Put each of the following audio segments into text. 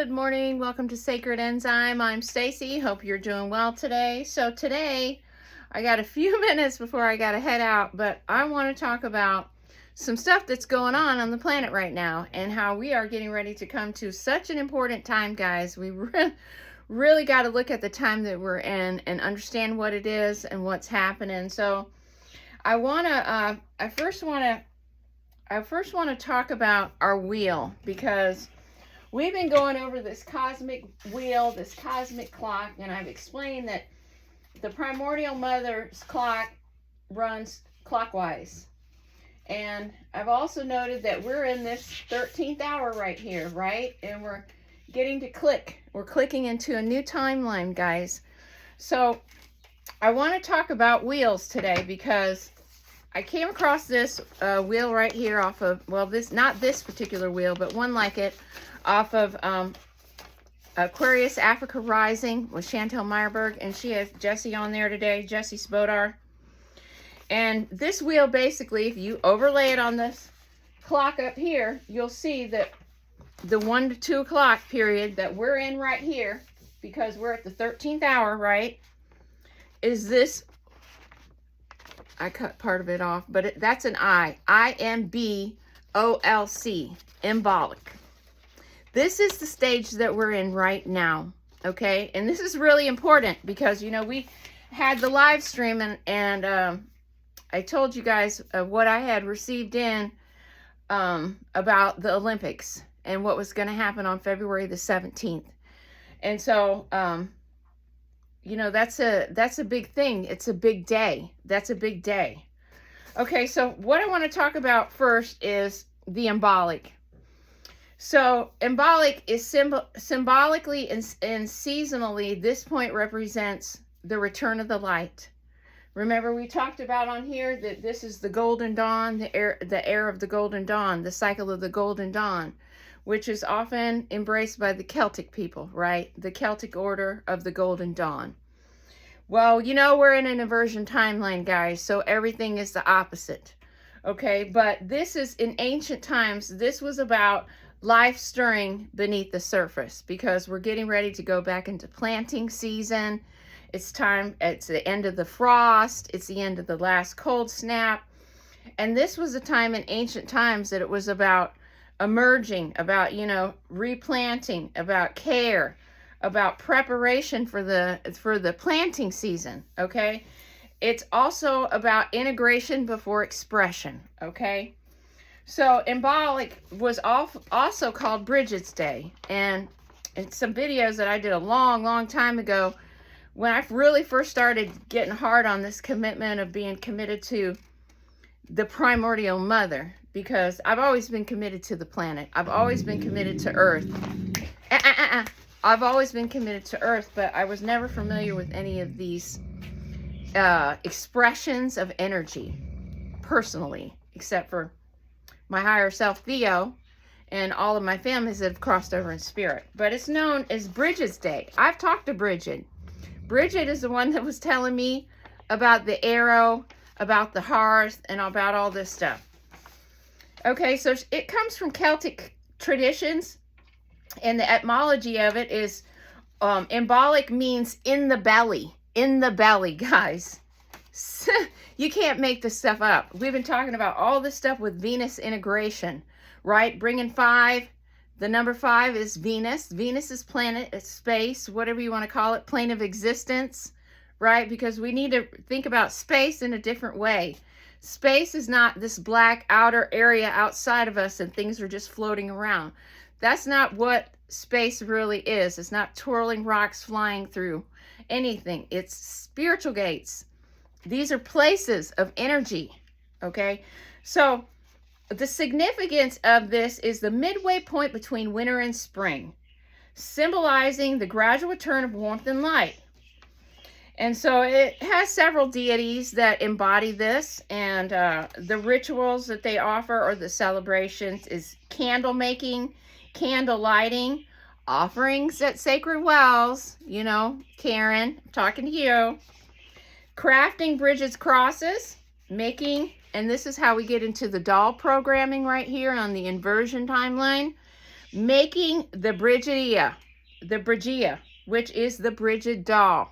Good morning. Welcome to Sacred Enzyme. I'm Stacy. Hope you're doing well today. So today, I got a few minutes before I got to head out, but I want to talk about some stuff that's going on the planet right now and how we are getting ready to come to such an important time, guys. We really got to look at the time that we're in and understand what it is and what's happening. So I first want to talk about our wheel, because we've been going over this cosmic wheel, this cosmic clock, and I've explained that the primordial mother's clock runs clockwise. And I've also noted that we're in this 13th hour right here, right? And we're getting to click. We're clicking into a new timeline, guys. So I want to talk about wheels today because I came across this wheel right here off of, well, not this particular wheel, but one like it, off of Aquarius Africa Rising with Chantel Meyerberg, and she has Jesse on there today, Jesse Spodar. And this wheel, basically, if you overlay it on this clock up here, you'll see that the 1 to 2 o'clock period that we're in right here, because we're at the 13th hour, right, is this. I cut part of it off, but that's an I-M-B-O-L-C, Imbolc. This is the stage that we're in right now, okay? And this is really important because, you know, we had the live stream and I told you guys what I had received in about the Olympics and what was going to happen on February the 17th. And so, you know, that's a big thing. It's a big day. That's a big day. Okay, so what I want to talk about first is the Imbolc. So Imbolc is symbolically and seasonally, this point represents the return of the light. Remember, we talked about on here that this is the golden dawn, the era of the golden dawn, the cycle of the golden dawn, which is often embraced by the Celtic people, right? The Celtic order of the golden dawn. Well, you know, we're in an inversion timeline, guys, so everything is the opposite. Okay, but this is, in ancient times, this was about life stirring beneath the surface, because we're getting ready to go back into planting season. It's time, it's the end of the frost, it's the end of the last cold snap. And this was a time in ancient times that it was about emerging, about, you know, replanting, about care, about preparation for the planting season, okay? It's also about integration before expression, okay? So Imbolc was also called Bridget's Day. And in some videos that I did a long time ago, when I really first started getting hard on this commitment of being committed to the primordial mother, because I've always been committed to the planet. I've always been committed to Earth. I've always been committed to Earth, but I was never familiar with any of these expressions of energy personally, except for my higher self, Theo, and all of my families that have crossed over in spirit. But it's known as Bridget's Day. I've talked to Bridget. Bridget is the one that was telling me about the arrow, about the hearth, and about all this stuff. Okay, so it comes from Celtic traditions, and the etymology of it is Imbolc means in the belly, guys. You can't make this stuff up. We've been talking about all this stuff with Venus integration, right? Bringing 5. The number 5 is Venus. Venus is planet, it's space, whatever you want to call it, plane of existence, right? Because we need to think about space in a different way. Space is not this black outer area outside of us and things are just floating around. That's not what space really is. It's not twirling rocks flying through anything. It's spiritual gates. These are places of energy, okay? So the significance of this is the midway point between winter and spring, symbolizing the gradual return of warmth and light. And so it has several deities that embody this, and the rituals that they offer or the celebrations is candle making, candle lighting, offerings at sacred wells, you know, Karen, I'm talking to you, crafting Bridget's crosses, making, and this is how we get into the doll programming right here on the inversion timeline, making the Brigia, which is the Bridget doll.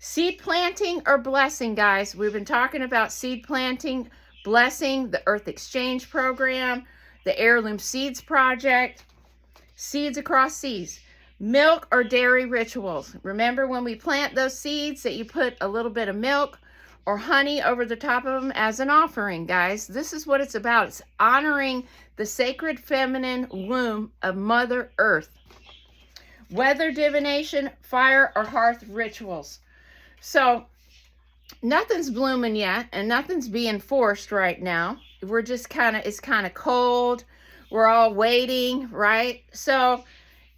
Seed planting or blessing, guys. We've been talking about seed planting, blessing, the Earth Exchange Program, the Heirloom Seeds Project, seeds across seas, milk or dairy rituals. Remember when we plant those seeds that you put a little bit of milk or honey over the top of them as an offering, guys. This is what it's about. It's honoring the sacred feminine womb of Mother Earth. Weather divination, fire or hearth rituals. So nothing's blooming yet and nothing's being forced right now. We're just it's kind of cold. We're all waiting, right? So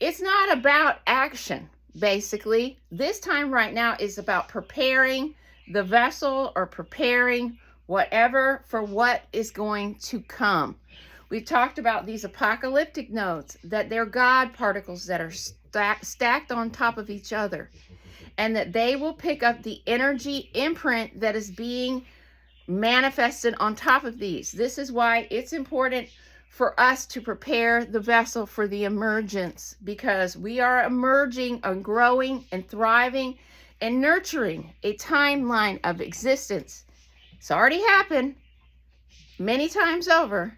it's not about action, basically. This time right now is about preparing the vessel or preparing whatever for what is going to come. We've talked about these apocalyptic nodes, that they're God particles that are stacked on top of each other, and that they will pick up the energy imprint that is being manifested on top of these. This is why it's important for us to prepare the vessel for the emergence, because we are emerging and growing and thriving and nurturing a timeline of existence. It's already happened many times over,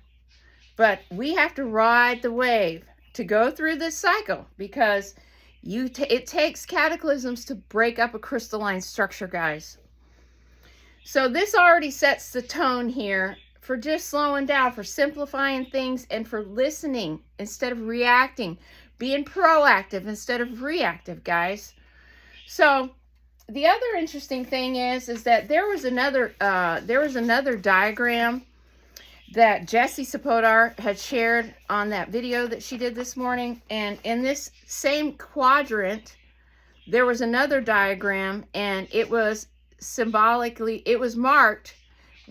but we have to ride the wave to go through this cycle, because it takes cataclysms to break up a crystalline structure, guys. So this already sets the tone here for just slowing down, for simplifying things, and for listening instead of reacting, being proactive instead of reactive, guys. So the other interesting thing is that there was another diagram that Jessie Sapodar had shared on that video that she did this morning. And in this same quadrant, there was another diagram, and it was symbolically, it was marked.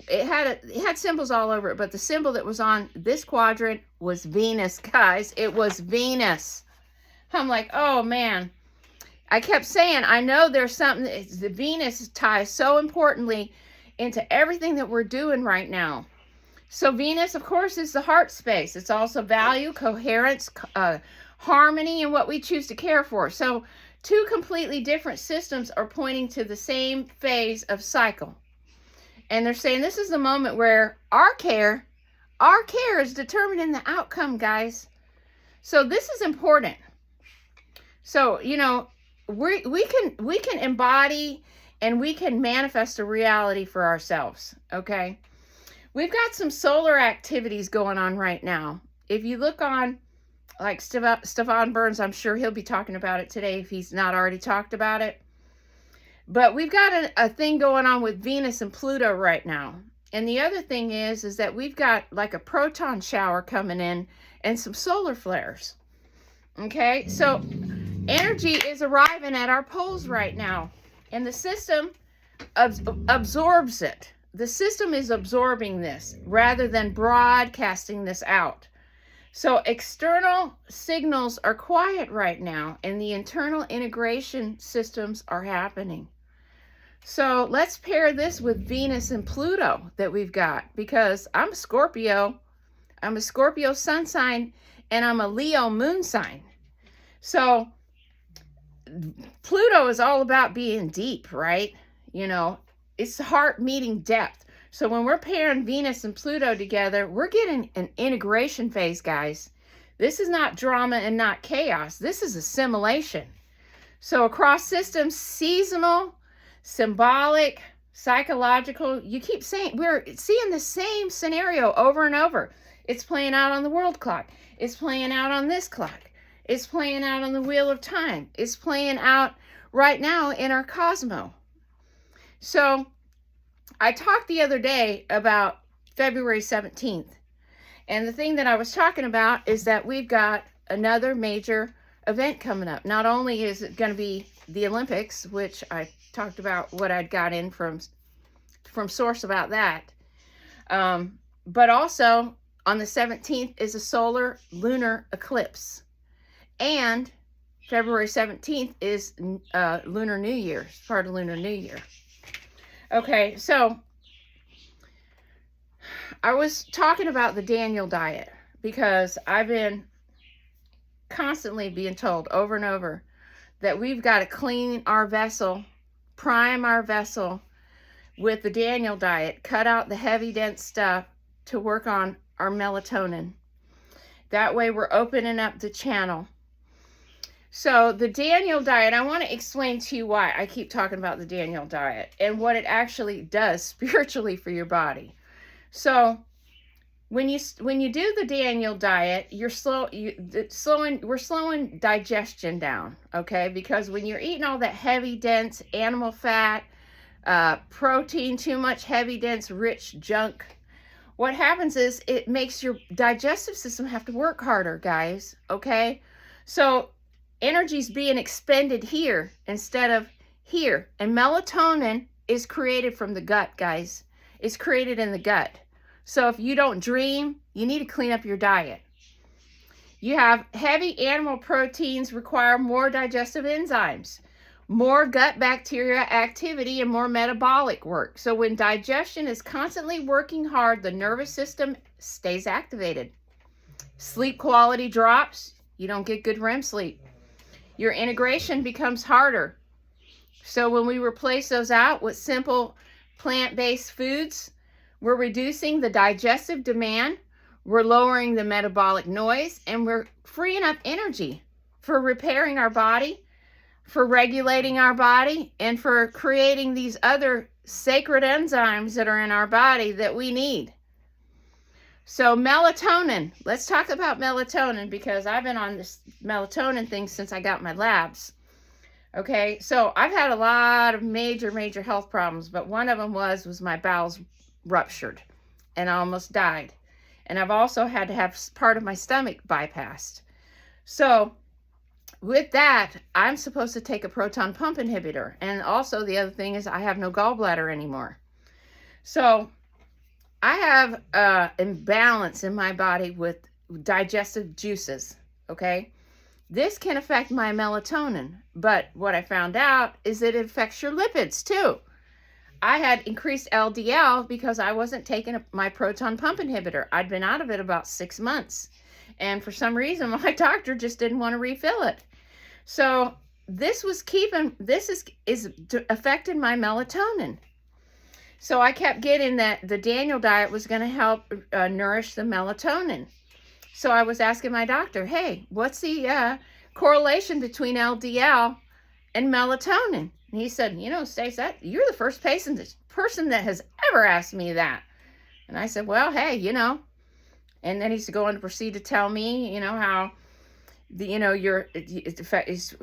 It had symbols all over it, but the symbol that was on this quadrant was Venus, guys. It was Venus. I'm like, oh man. I kept saying, I know there's something, the Venus ties so importantly into everything that we're doing right now. So Venus, of course, is the heart space. It's also value, coherence, harmony, and what we choose to care for. So two completely different systems are pointing to the same phase of cycle. And they're saying this is the moment where our care is determining the outcome, guys. So this is important. So, you know, we can embody and we can manifest a reality for ourselves, okay? We've got some solar activities going on right now. If you look on, like Stefan Burns, I'm sure he'll be talking about it today if he's not already talked about it. But we've got a thing going on with Venus and Pluto right now. And the other thing is that we've got like a proton shower coming in and some solar flares. Okay, so energy is arriving at our poles right now, and the system absorbs it. The system is absorbing this rather than broadcasting this out. So external signals are quiet right now, and the internal integration systems are happening. So let's pair this with Venus and Pluto that we've got, because I'm a Scorpio. I'm a Scorpio sun sign, and I'm a Leo moon sign. So Pluto is all about being deep, right? You know, it's heart meeting depth. So when we're pairing Venus and Pluto together, we're getting an integration phase, guys. This is not drama and not chaos. This is assimilation. So across systems, seasonal, symbolic, psychological, you keep saying, we're seeing the same scenario over and over. It's playing out on the world clock. It's playing out on this clock. It's playing out on the wheel of time. It's playing out right now in our cosmos. So I talked the other day about February 17th. And the thing that I was talking about is that we've got another major event coming up. Not only is it going to be the Olympics, which I talked about what I'd got in from source about that. But also on the 17th is a solar lunar eclipse. And February 17th is Lunar New Year, part of Lunar New Year. Okay, so I was talking about the Daniel diet because I've been constantly being told over and over that we've got to clean our vessel, prime our vessel with the Daniel diet, cut out the heavy, dense stuff to work on our melatonin. That way we're opening up the channel. So the Daniel diet, I want to explain to you why I keep talking about the Daniel diet and what it actually does spiritually for your body. So when you do the Daniel diet, we're slowing digestion down, okay? Because when you're eating all that heavy, dense animal fat, protein, too much heavy, dense, rich junk, what happens is it makes your digestive system have to work harder, guys, okay? So energy's being expended here instead of here. And melatonin is created from the gut, guys. It's created in the gut. So if you don't dream, you need to clean up your diet. You have heavy animal proteins require more digestive enzymes, more gut bacteria activity, and more metabolic work. So when digestion is constantly working hard, the nervous system stays activated. Sleep quality drops. You don't get good REM sleep. Your integration becomes harder. So when we replace those out with simple plant-based foods, we're reducing the digestive demand, we're lowering the metabolic noise, and we're freeing up energy for repairing our body, for regulating our body, and for creating these other sacred enzymes that are in our body that we need. So melatonin, let's talk about melatonin because I've been on this melatonin thing since I got my labs. Okay, so I've had a lot of major health problems, but one of them was my bowels ruptured and I almost died. And I've also had to have part of my stomach bypassed. So with that, I'm supposed to take a proton pump inhibitor. And also the other thing is I have no gallbladder anymore. So I have imbalance in my body with digestive juices, okay? This can affect my melatonin, but what I found out is that it affects your lipids too. I had increased LDL because I wasn't taking my proton pump inhibitor. I'd been out of it about 6 months. And for some reason, my doctor just didn't want to refill it. So this is affecting my melatonin. So I kept getting that the Daniel diet was going to help nourish the melatonin. So I was asking my doctor, hey, what's the correlation between LDL and melatonin? And he said, you know, Stace, you're the first person that has ever asked me that. And I said, well, hey, you know. And then he's going to proceed to tell me, you know, how, it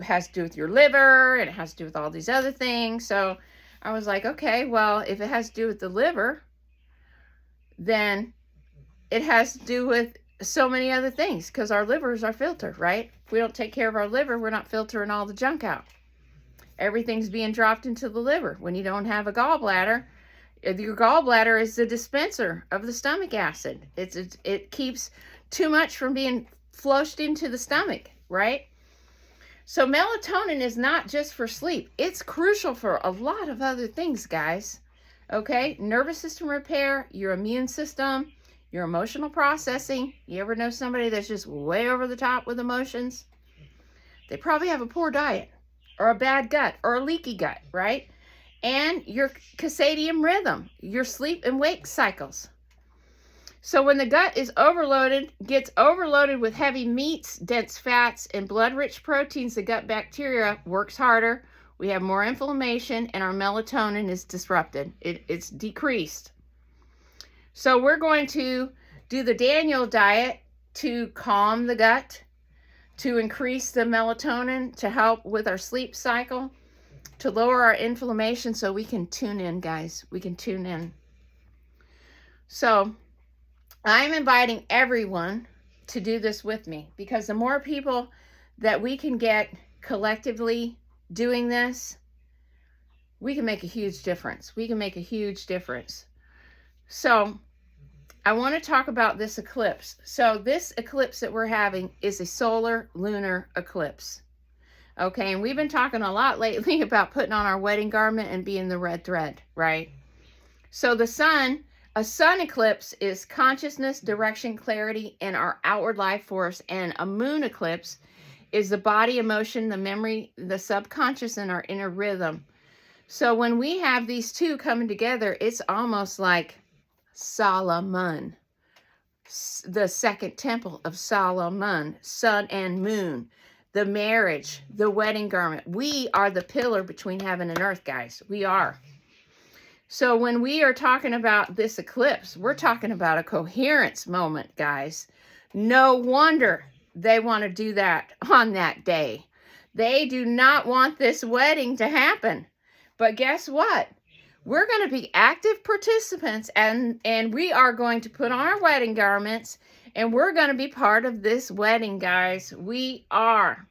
has to do with your liver, and it has to do with all these other things. So I was like, okay, well, if it has to do with the liver, then it has to do with so many other things, because our liver is our filter, right? If we don't take care of our liver, we're not filtering all the junk out. Everything's being dropped into the liver. When you don't have a gallbladder, your gallbladder is the dispenser of the stomach acid. It keeps too much from being flushed into the stomach, right? So melatonin is not just for sleep. It's crucial for a lot of other things, guys. Okay? Nervous system repair, your immune system, your emotional processing. You ever know somebody that's just way over the top with emotions? They probably have a poor diet, or a bad gut, or a leaky gut, right? And your circadian rhythm, your sleep and wake cycles. So when the gut is gets overloaded with heavy meats, dense fats, and blood-rich proteins, the gut bacteria works harder. We have more inflammation, and our melatonin is disrupted. It's decreased. So we're going to do the Daniel diet to calm the gut, to increase the melatonin, to help with our sleep cycle, to lower our inflammation so we can tune in, guys. We can tune in. So I'm inviting everyone to do this with me, because the more people that we can get collectively doing this, we can make a huge difference. We can make a huge difference. So I want to talk about this eclipse. So this eclipse that we're having is a solar lunar eclipse. Okay, and we've been talking a lot lately about putting on our wedding garment and being the red thread, right? So the sun, a sun eclipse is consciousness, direction, clarity, and our outward life force. And a moon eclipse is the body, emotion, the memory, the subconscious, and our inner rhythm. So when we have these two coming together, it's almost like Solomon, the second temple of Solomon, sun and moon, the marriage, the wedding garment. We are the pillar between heaven and earth, guys. We are. So when we are talking about this eclipse, we're talking about a coherence moment, guys. No wonder they want to do that on that day. They do not want this wedding to happen. But guess what? We're going to be active participants, and we are going to put on our wedding garments, and we're going to be part of this wedding, guys. We are.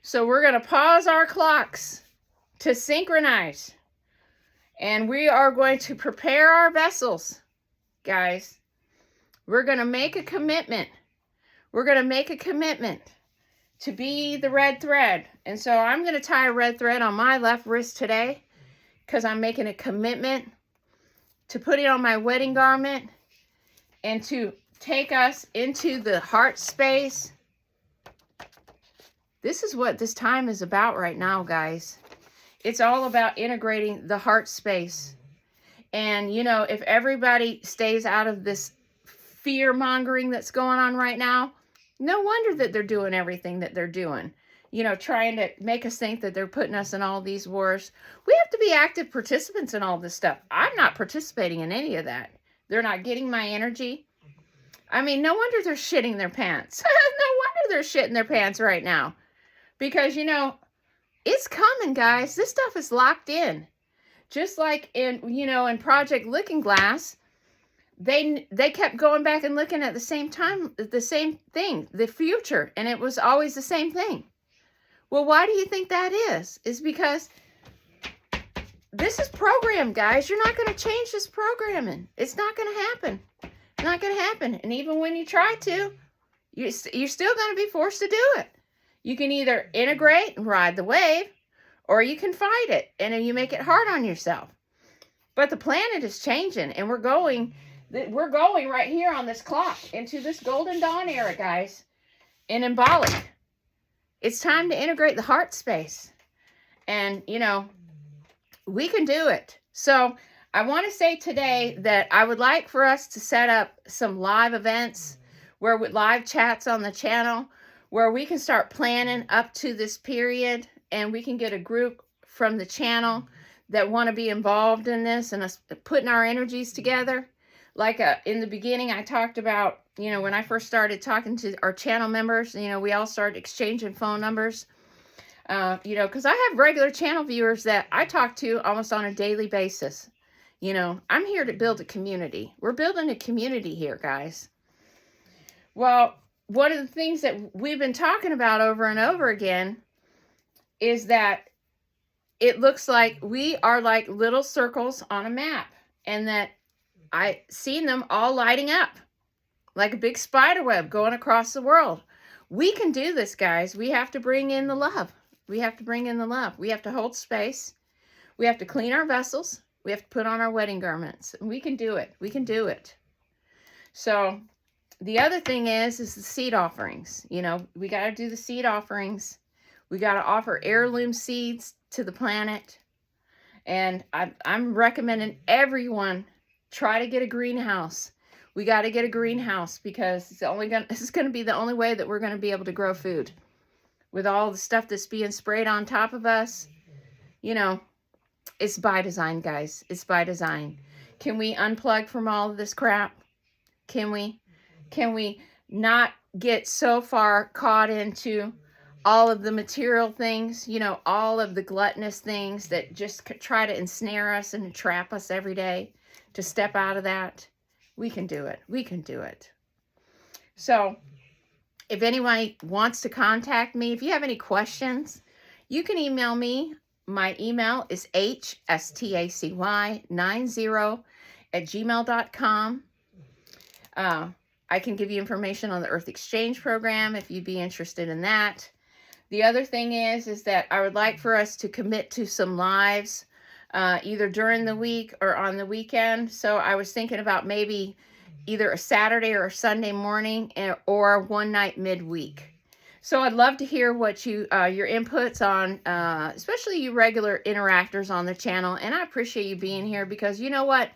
So we're going to pause our clocks to synchronize, and we are going to prepare our vessels, guys. We're going to make a commitment. We're going to make a commitment to be the red thread. And so I'm going to tie a red thread on my left wrist today because I'm making a commitment to put it on my wedding garment and to take us into the heart space. This is what this time is about right now, guys. It's all about integrating the heart space. And, you know, if everybody stays out of this fear-mongering that's going on right now, no wonder that they're doing everything that they're doing. You know, trying to make us think that they're putting us in all these wars. We have to be active participants in all this stuff. I'm not participating in any of that. They're not getting my energy. I mean, no wonder they're shitting their pants. No wonder they're shitting their pants right now. Because, you know, it's coming, guys. This stuff is locked in. Just like in, you know, in Project Looking Glass, they kept going back and looking at the same time, the same thing, the future, and it was always the same thing. Well, why do you think that is? It's because this is programmed, guys. You're not going to change this programming. It's not going to happen. It's not going to happen. And even when you try to, you're still going to be forced to do it. You can either integrate and ride the wave, or you can fight it, and you make it hard on yourself. But the planet is changing, and we're going right here on this clock into this golden dawn era, guys, in Imbolc. It's time to integrate the heart space. And, you know, we can do it. So I want to say today that I would like for us to set up some live events with live chats on the channel where we can start planning up to this period, and we can get a group from the channel that want to be involved in this and us putting our energies together. Like in the beginning, I talked about, you know, when I first started talking to our channel members, you know, we all started exchanging phone numbers, you know, because I have regular channel viewers that I talk to almost on a daily basis. You know, I'm here to build a community. We're building a community here, guys. Well, one of the things that we've been talking about over and over again is that it looks like we are like little circles on a map, and that I seen them all lighting up like a big spider web going across the world. We can do this, guys. We have to bring in the love. We have to bring in the love. We have to hold space. We have to clean our vessels. We have to put on our wedding garments. We can do it. We can do it. So the other thing is the seed offerings. You know, we got to do the seed offerings. We got to offer heirloom seeds to the planet. And I'm recommending everyone try to get a greenhouse. We got to get a greenhouse because it's going to be the only way that we're going to be able to grow food. With all the stuff that's being sprayed on top of us, you know, it's by design, guys. It's by design. Can we unplug from all of this crap? Can we not get so far caught into all of the material things, you know, all of the gluttonous things that just try to ensnare us and trap us every day? To step out of that, we can do it. We can do it. So if anyone wants to contact me, if you have any questions, you can email me. My email is hstacy90@gmail.com. I can give you information on the Earth Exchange program if you'd be interested in that. The other thing is that I would like for us to commit to some lives either during the week or on the weekend. So I was thinking about maybe either a Saturday or a Sunday morning or one night midweek. So I'd love to hear what your inputs on, especially you regular interactors on the channel. And I appreciate you being here because you know what?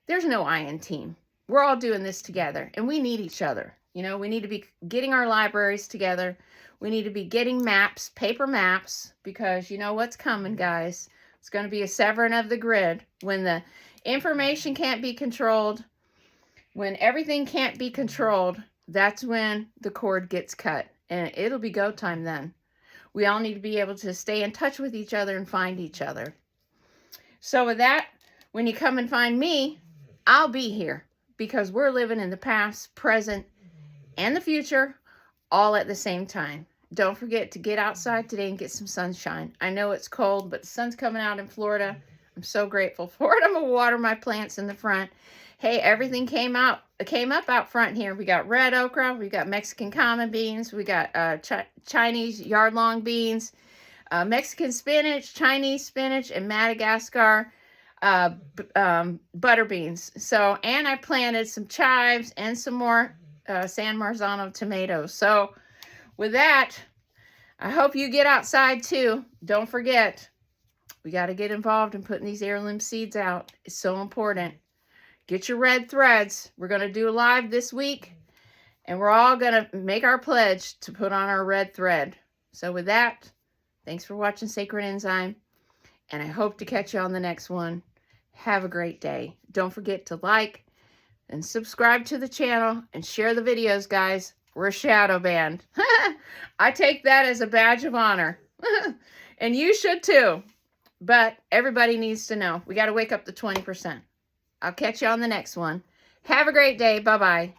There's no I in team. We're all doing this together and we need each other. You know, we need to be getting our libraries together. We need to be getting maps, paper maps, because you know what's coming, guys. It's going to be a severing of the grid. When the information can't be controlled, when everything can't be controlled, that's when the cord gets cut. And it'll be go time then. We all need to be able to stay in touch with each other and find each other. So with that, when you come and find me, I'll be here. Because we're living in the past, present, and the future all at the same time. Don't forget to get outside today and get some sunshine. I know it's cold, but the sun's coming out in Florida. I'm so grateful for it. I'm going to water my plants in the front. Hey, everything came up out front here. We got red okra. We got Mexican common beans. We got Chinese yard-long beans, Mexican spinach, Chinese spinach, and Madagascar butter beans. So, and I planted some chives and some more San Marzano tomatoes. So with that, I hope you get outside too. Don't forget, we got to get involved in putting these heirloom seeds out. It's so important. Get your red threads. We're going to do a live this week, and we're all going to make our pledge to put on our red thread. So with that, thanks for watching Sacred Enzyme, and I hope to catch you on the next one. Have a great day. Don't forget to like and subscribe to the channel and share the videos, guys. We're shadow banned. I take that as a badge of honor. And you should too. But everybody needs to know. We got to wake up the 20%. I'll catch you on the next one. Have a great day. Bye-bye.